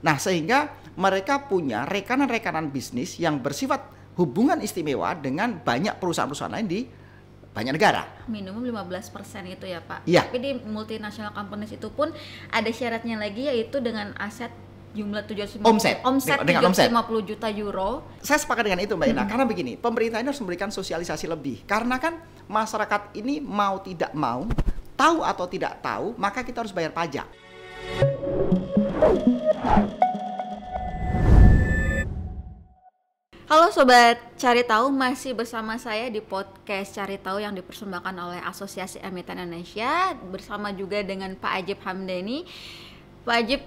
Nah, sehingga mereka punya rekanan-rekanan bisnis yang bersifat hubungan istimewa dengan banyak perusahaan-perusahaan lain di banyak negara. Minimum 15% itu ya Pak. Iya. Tapi di multinational companies itu pun ada syaratnya lagi, yaitu dengan aset jumlah 750 omset dengan omset 750 juta euro. Saya sepakat dengan itu Mbak Ina, karena begini, pemerintah ini harus memberikan sosialisasi lebih. Karena kan masyarakat ini mau tidak mau, tahu atau tidak tahu, maka kita harus bayar pajak. Halo Sobat Cari Tahu, masih bersama saya di podcast Cari Tahu yang dipersembahkan oleh Asosiasi Emiten Indonesia, bersama juga dengan Pak Ajib Hamdani. Pak Ajib,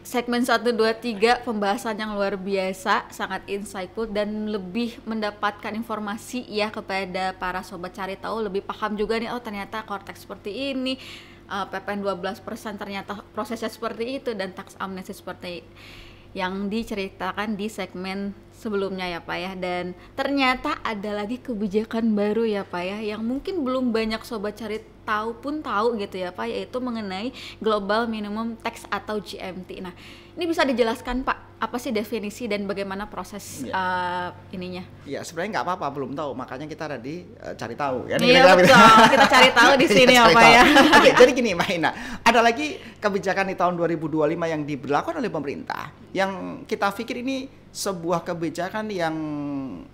segmen 1, 2, 3 pembahasan yang luar biasa, sangat insightful dan lebih mendapatkan informasi ya kepada para Sobat Cari Tahu, lebih paham juga nih, oh ternyata Kortex seperti ini, PPN 12% ternyata prosesnya seperti itu, dan tax amnesty seperti yang diceritakan di segmen sebelumnya ya Pak ya. Dan ternyata ada lagi kebijakan baru ya Pak ya, yang mungkin belum banyak Sobat Cari Tahu pun tahu gitu ya Pak, yaitu mengenai Global Minimum Tax atau GMT. Nah, ini bisa dijelaskan Pak, apa sih definisi dan bagaimana proses ininya? Ya sebenarnya nggak apa-apa, belum tahu, makanya kita ada di Cari Tahu. Ya, iya betul, kita cari tahu di sini ya Pak ya. Oke, jadi gini Mbak Ina, ada lagi kebijakan di tahun 2025 yang diberlakukan oleh pemerintah, yang kita pikir ini sebuah kebijakan yang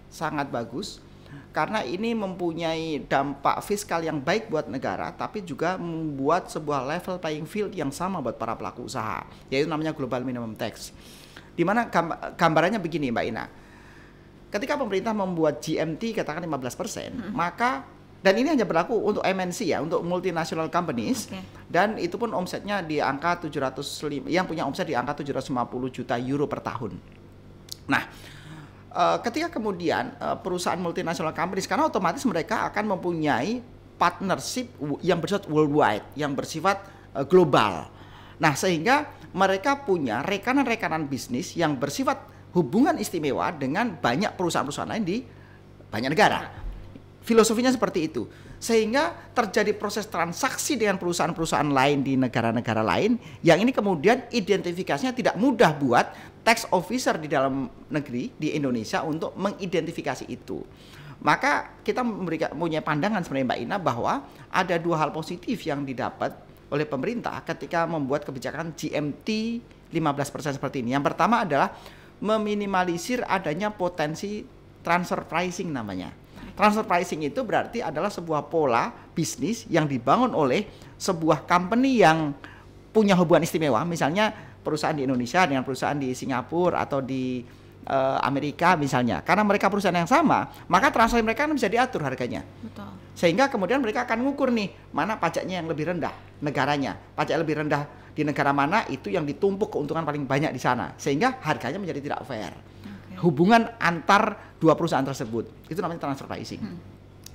sangat bagus, karena ini mempunyai dampak fiskal yang baik buat negara, tapi juga membuat sebuah level playing field yang sama buat para pelaku usaha, yaitu namanya Global Minimum Tax. Dimana gambarannya begini Mbak Ina, ketika pemerintah membuat GMT katakan 15%, maka, dan ini hanya berlaku untuk MNC ya, untuk multinational companies, dan itu pun omsetnya di angka 705, yang punya omset di angka 750 juta euro per tahun. Nah, ketika kemudian perusahaan multinational companies, karena otomatis mereka akan mempunyai partnership yang bersifat worldwide, yang bersifat global. Nah, sehingga mereka punya rekanan-rekanan bisnis yang bersifat hubungan istimewa dengan banyak perusahaan-perusahaan lain di banyak negara. Filosofinya seperti itu. Sehingga terjadi proses transaksi dengan perusahaan-perusahaan lain di negara-negara lain, yang ini kemudian identifikasinya tidak mudah buat tax officer di dalam negeri di Indonesia untuk mengidentifikasi itu. Maka kita punya pandangan sebenarnya Mbak Ina, bahwa ada dua hal positif yang didapat oleh pemerintah ketika membuat kebijakan GMT 15% seperti ini. Yang pertama adalah meminimalisir adanya potensi transfer pricing namanya. Transfer pricing itu berarti adalah sebuah pola bisnis yang dibangun oleh sebuah company yang punya hubungan istimewa, misalnya perusahaan di Indonesia dengan perusahaan di Singapura atau di Amerika misalnya. Karena mereka perusahaan yang sama, maka transaksi mereka kan bisa diatur harganya. Betul. Sehingga kemudian mereka akan ngukur nih, mana pajaknya yang lebih rendah negaranya. Pajak yang lebih rendah di negara mana, itu yang ditumpuk keuntungan paling banyak di sana. Sehingga harganya menjadi tidak fair. Hubungan antar dua perusahaan tersebut, itu namanya transfer pricing.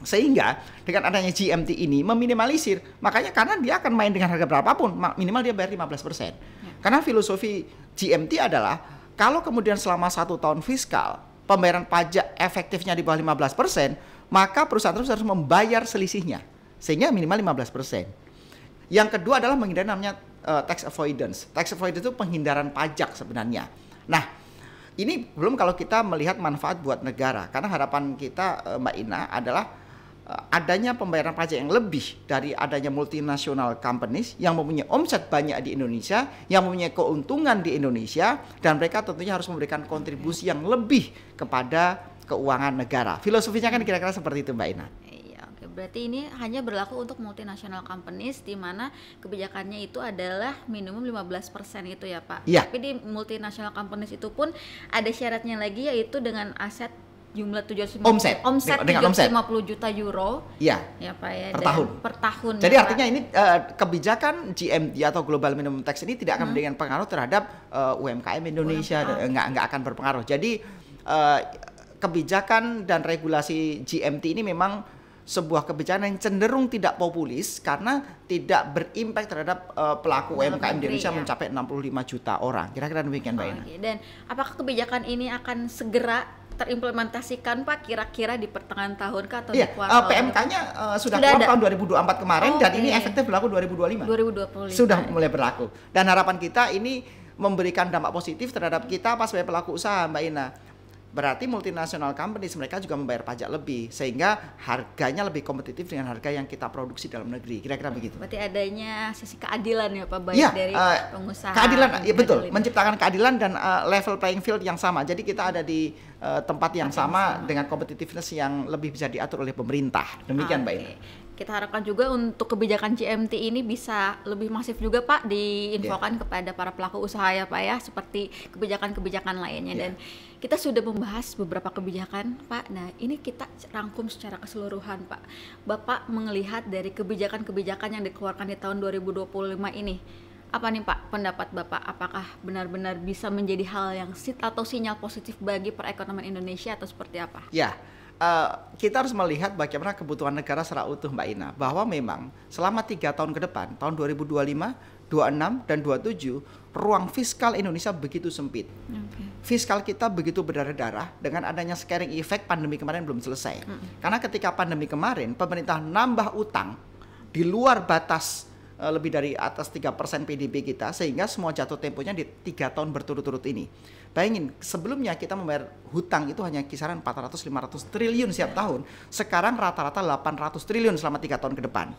Sehingga dengan adanya GMT ini meminimalisir, makanya karena dia akan main dengan harga berapapun, minimal dia bayar 15%. Karena filosofi GMT adalah, kalau kemudian selama 1 tahun fiskal pembayaran pajak efektifnya di bawah 15%, maka perusahaan terus harus membayar selisihnya, sehingga minimal 15%. Yang kedua adalah menghindari namanya tax avoidance. Tax avoidance itu penghindaran pajak sebenarnya. Nah, ini belum kalau kita melihat manfaat buat negara, karena harapan kita Mbak Ina adalah adanya pembayaran pajak yang lebih dari adanya multinational companies yang mempunyai omset banyak di Indonesia, yang mempunyai keuntungan di Indonesia, dan mereka tentunya harus memberikan kontribusi yang lebih kepada keuangan negara. Filosofinya kan kira-kira seperti itu Mbak Ina. Berarti ini hanya berlaku untuk multinational companies, di mana kebijakannya itu adalah minimum 15% itu ya Pak. Iya. Tapi di multinational companies itu pun ada syaratnya lagi, yaitu dengan aset jumlah 750 omset 750 juta euro. Iya. Ya Pak ya. Per tahun. Jadi ya, artinya Pak, ini kebijakan GMT atau Global Minimum Tax ini tidak akan memberikan pengaruh terhadap UMKM Indonesia, nggak akan berpengaruh. Jadi kebijakan dan regulasi GMT ini memang sebuah kebijakan yang cenderung tidak populis, karena tidak berimpact terhadap pelaku UMKM di Indonesia mencapai 65 juta orang. Kira-kira demikian Mbak Ina. Dan apakah kebijakan ini akan segera terimplementasikan Pak, kira-kira di pertengahan tahun atau di kuartal? PMK-nya sudah keluar tahun 2024 kemarin, dan ini efektif berlaku 2025. Sudah mulai berlaku. Dan harapan kita ini memberikan dampak positif terhadap kita pas sebagai pelaku usaha, Mbak Ina. Berarti multinational companies mereka juga membayar pajak lebih sehingga harganya lebih kompetitif dengan harga yang kita produksi dalam negeri. Kira-kira begitu. Berarti adanya sisi keadilan ya Pak, baik Ya, dari pengusaha. keadilan, ya betul, menciptakan keadilan dan level playing field yang sama. Jadi kita ada di tempat yang sama dengan competitiveness yang lebih bisa diatur oleh pemerintah. Demikian Mbak Ina. Kita harapkan juga untuk kebijakan GMT ini bisa lebih masif juga Pak diinfokan kepada para pelaku usaha ya Pak ya, seperti kebijakan-kebijakan lainnya. Dan kita sudah membahas beberapa kebijakan Pak. Nah ini kita rangkum secara keseluruhan Pak. Bapak melihat dari kebijakan-kebijakan yang dikeluarkan di tahun 2025 ini, apa nih Pak pendapat Bapak? Apakah benar-benar bisa menjadi hal yang atau sinyal positif bagi perekonomian Indonesia atau seperti apa? Ya, kita harus melihat bagaimana kebutuhan negara secara utuh Mbak Ina, bahwa memang selama 3 tahun ke depan, tahun 2025, 26 dan 27, ruang fiskal Indonesia begitu sempit. Fiskal kita begitu berdarah-darah dengan adanya scaring effect pandemi kemarin belum selesai. Karena ketika pandemi kemarin pemerintah nambah utang di luar batas lebih dari atas 3% PDB kita, sehingga semua jatuh temponya di 3 tahun berturut-turut ini. Bayangin, sebelumnya kita membayar hutang itu hanya kisaran 400-500 triliun setiap tahun. Sekarang rata-rata 800 triliun selama 3 tahun ke depan.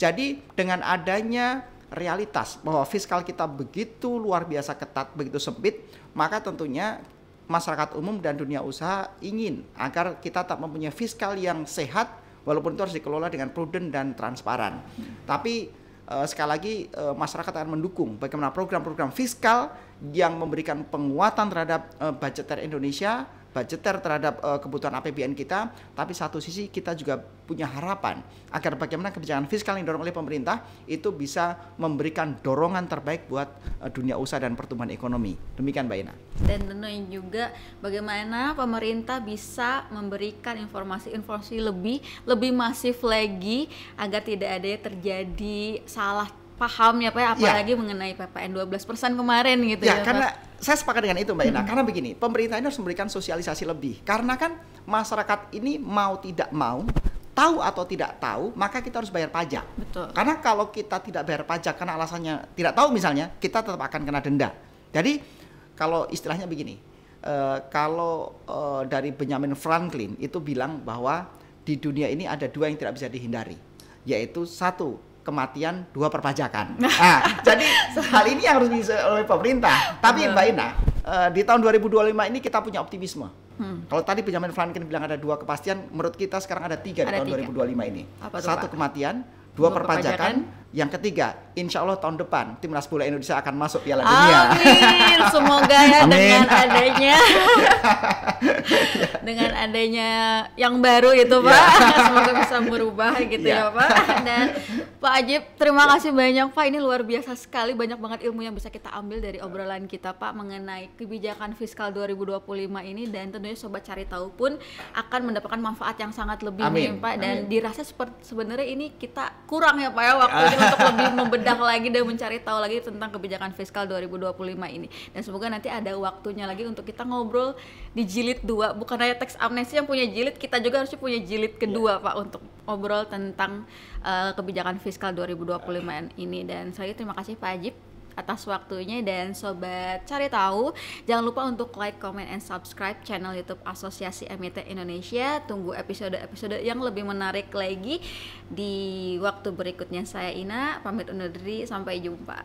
Jadi dengan adanya realitas bahwa fiskal kita begitu luar biasa ketat, begitu sempit, maka tentunya masyarakat umum dan dunia usaha ingin agar kita tetap mempunyai fiskal yang sehat, walaupun itu harus dikelola dengan prudent dan transparan. Tapi sekali lagi masyarakat akan mendukung bagaimana program-program fiskal yang memberikan penguatan terhadap budgeter Indonesia, budgeter terhadap kebutuhan APBN kita. Tapi satu sisi kita juga punya harapan agar bagaimana kebijakan fiskal yang didorong oleh pemerintah itu bisa memberikan dorongan terbaik buat dunia usaha dan pertumbuhan ekonomi. Demikian Mbak Ina. Dan tentunya juga bagaimana pemerintah bisa memberikan informasi-informasi lebih masif lagi agar tidak ada yang terjadi salah paham ya Pak, apalagi mengenai PPN 12% kemarin gitu ya karena Pak. Saya sepakat dengan itu Mbak Ina, karena begini, pemerintah ini harus memberikan sosialisasi lebih, karena kan masyarakat ini mau tidak mau, tahu atau tidak tahu, maka kita harus bayar pajak. Betul. Karena kalau kita tidak bayar pajak karena alasannya tidak tahu misalnya, kita tetap akan kena denda. Jadi kalau istilahnya begini, kalau dari Benjamin Franklin itu bilang bahwa di dunia ini ada 2 yang tidak bisa dihindari, yaitu 1, kematian, 2, perpajakan. Nah, jadi hal ini yang harus bisa oleh pemerintah. Tapi Mbak Ina, di tahun 2025 ini kita punya optimisme. Kalau tadi Benjamin Franklin bilang ada 2 kepastian, menurut kita sekarang ada 3 di tahun 2025 ini. 1 kematian, 2 perpajakan. Yang ketiga, insya Allah tahun depan Timnas Bola Indonesia akan masuk Piala Dunia. Amin, semoga ya. Amin. dengan adanya yang baru itu Pak, semoga bisa merubah gitu ya Pak. Dan Pak Ajib, terima kasih banyak Pak, ini luar biasa sekali, banyak banget ilmu yang bisa kita ambil dari obrolan kita Pak mengenai kebijakan fiskal 2025 ini, dan tentunya Sobat Cari Tahu pun akan mendapatkan manfaat yang sangat lebih nih Pak. Dan dirasa sebenarnya ini kita kurang ya Pak ya waktunya untuk lebih membedah lagi dan mencari tahu lagi tentang kebijakan fiskal 2025 ini. Dan semoga nanti ada waktunya lagi untuk kita ngobrol di jilid 2. Bukan hanya teks amnesti yang punya jilid, kita juga harus punya jilid kedua Pak untuk ngobrol tentang kebijakan fiskal 2025 ini. Dan saya terima kasih Pak Ajib atas waktunya, dan Sobat Cari Tahu jangan lupa untuk like, comment, and subscribe channel YouTube Asosiasi Emiten Indonesia. Tunggu episode-episode yang lebih menarik lagi di waktu berikutnya. Saya Ina pamit undur diri, sampai jumpa.